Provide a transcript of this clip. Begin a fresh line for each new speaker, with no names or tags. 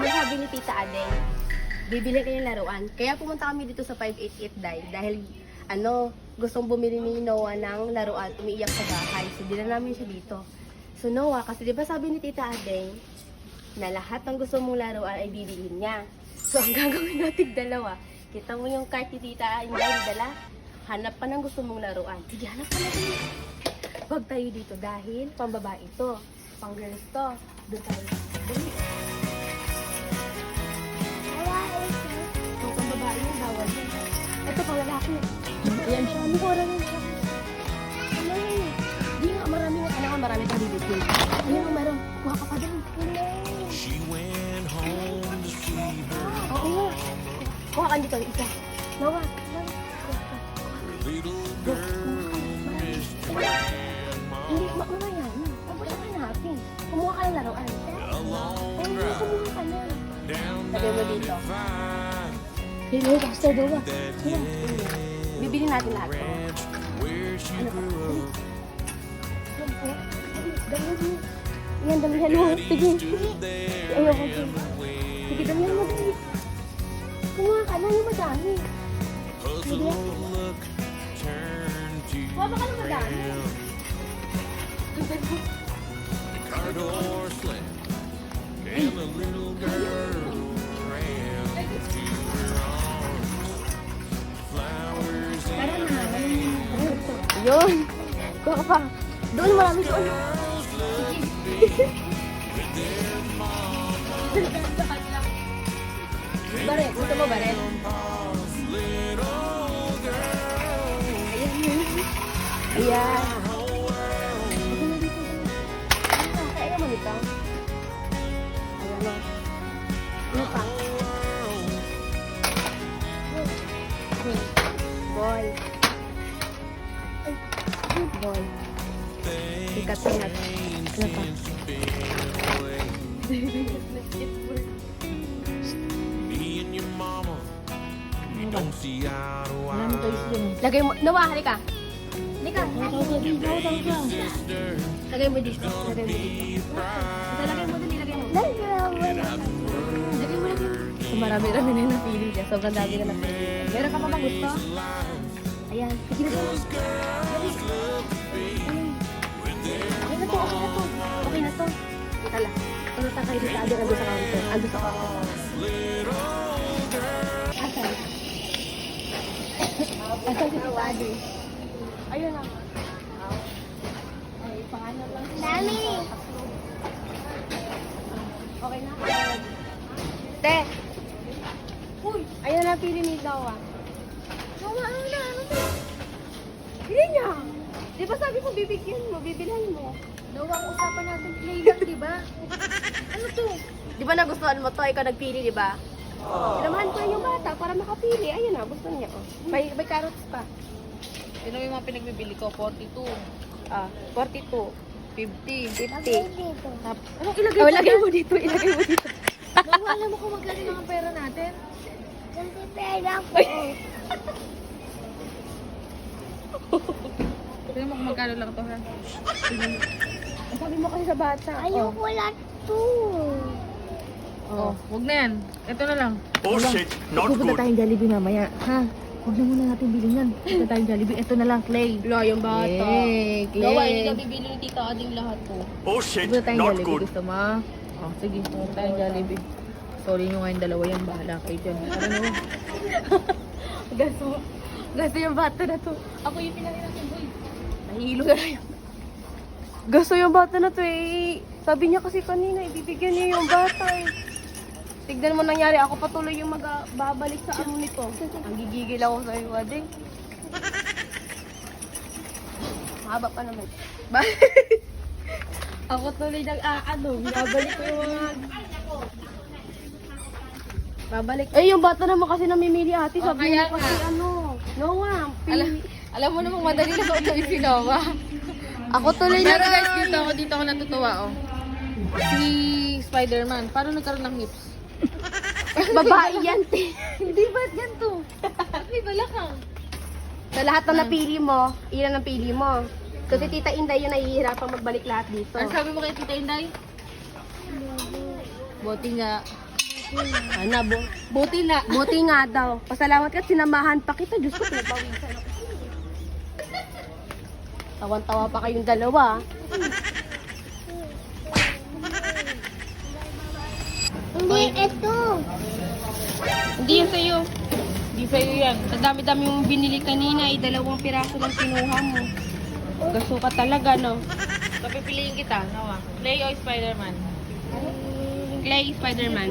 sabi ni Tita Aday, bibili kayo ng laruan. Kaya pumunta kami dito sa 588 dahil gustong bumili ni Noah ng laruan, umiiyak sa bahay. So, dila namin siya dito. So, Noah, kasi di ba sabi ni Tita Aday, na lahat ng gusto mong laruan ay bibilin niya. So, ang gagawin natin dalawa, kita mo yung cart ni Tita Inday, dala, hanap pa ng gusto mong laruan. Sige, hanap pa natin. Huwag tayo dito dahil pambabae ito, pang girls to. Doon tayo. Dali. So, pambabae yung bawal yun. Ito pang lalaki. Ayan siya. Ano ko oras siya? Ano yun? Hindi nga, marami pang bibigay. Ayan, meron. Kuha ka pa doon.
She went home to see her
Oo nga. Kuha ka dito, isa. Noah.
little girl missed grandma
Hindi, mamaya. Mabuti ka natin. Kumuha ka ng laruan.
a long
Oo,
drive
kumuha ka na.
down
Lagay mo dito.
95
Hindi, basta dawa.
that
Bibili natin lahat to.
ranch where she grew up.
Dalihan mo. Yan, dalihan mo. Sige.
Stood there
Ayoko.
in the wind.
Sige, dalihan mo. Dali. Kumuha ka na yung madami.
Puzzled look turned to
Kuha ba ka ng madami?
ground. The car door slammed and the little girl ran to her arms. Flowers in her hand.
Yun. Kuha ka pa. Doon marami doon.
Girls love to be with their mama.
Baret. Gusto mo baret?
Grandma's little girl.
Ayan.
Her whole world.
Kaya mo nito. Ayan mo. Ano pa? Ball. Ball. Ikat na natin. Ano pa?
Me and your mama, we don't see eye to eye.
Lagay mo. Nawa, halika. Halika.
Sister,
Lagay mo dito. Lagay mo dito.
be proud.
Ito, lagay mo dali. Lagay mo. Lagay mo lagi. So, marami-rami na napili niya. Sobrang dami na napili niya. Meron ka pa ba gusto? Ayan. Sige na doon. Okay na to. Okay na to. Okay na to. Teka lang. Ano ta kayo dito? Ando sa counter. Ando sa counter. Asan? Asan si Tita Adi? Ayun na. Ay, pangalan lang. Dami! Okay na? Te! Uy! Ayun na napili ni Dawa. Dawa, ano na? Ano to? Pili niya! Di ba sabi ko bibigyan mo, bibilhan mo?
Dawa, ang usapan natin play lang, di ba? Ano to?
Di ba nagustuhan mo to? Ikaw nagpili, di ba? Sinamahan ko yung bata para makapili. Ayun na, gusto niya. Oh. May carrots pa.
Yun yung mga pinagbibili ko, 42,
Ah, 42.
50.
50.
Anong ilagay
Oh,
ko
ilagay
dyan?
mo dito, ilagay mo dito.
Dawa, alam mo kung magkano yung mga pera natin? Tignan mo kung magkano lang to, ha?
Ang sabi mo kasi sa bata.
Ayoko
lang to.
Oh, wag na yan. Ito na lang.
Oh shit, not
Pupunta
good.
tayong Jollibee mamaya, ha? Huwag na muna natin bilhin yan. Pupunta tayong Jollibee. Ito na lang, Clay.
Wala yung bata.
Yay, Clay.
Dawa, hindi ka bibili ni Tita Ading lahat to.
Oh shit,
Pupunta tayong
not
Jollibee.
good.
Gusto mo? Oh, sige. Pupunta tayong Jollibee. Sorry nyo nga yung dalawa yan. Bahala kayo dyan. Ano?
Gasto yung bata na to.
Ako yung pinahirapan, boy.
Nahihilo na rin. Gasto yung bata na to eh. Sabi niya kasi kanina, ibibigyan niya yung bata eh. Tignan mo nangyari, ako patuloy yung babalik sa ano nito. Ang gigigil ako sa iyo, Ading. Mahaba pa naman. Ako tuloy babalik ko yung mga... Babalik. Eh, yung bata naman kasi namimili ate.
Oh,
Sabi
kaya
mo kasi
nga.
Noah,
Alam mo namang madali na ito yung sinawa.
Ako tuloy
Pero guys, dito ako natutuwa, oh. Si Spider-Man, paano nagkaroon ng hips?
Babae yan, te.
Hindi ba't ganito? Ba't may balakang?
Sa lahat na napili mo, ilan ang pili mo. Kasi Tita Inday yung nahihirapang magbalik lahat dito.
Ano sabi mo kay Tita Inday? Buti nga. Buti na.
Buti nga daw. Pasalamat ka, sinamahan pa kita. Diyos ko, pinapawisan ako. Tawan-tawa pa kayong dalawa.
Hindi, ito.
Hindi yan sa'yo. Hindi sa'yo yan.
Sa dami-dami mong binili kanina, 2 piraso lang kinuha mo. Gaso ka talaga, no?
So, pipiliin kita. Nawa. Clay o Spider-Man?
Clay, Spider-Man.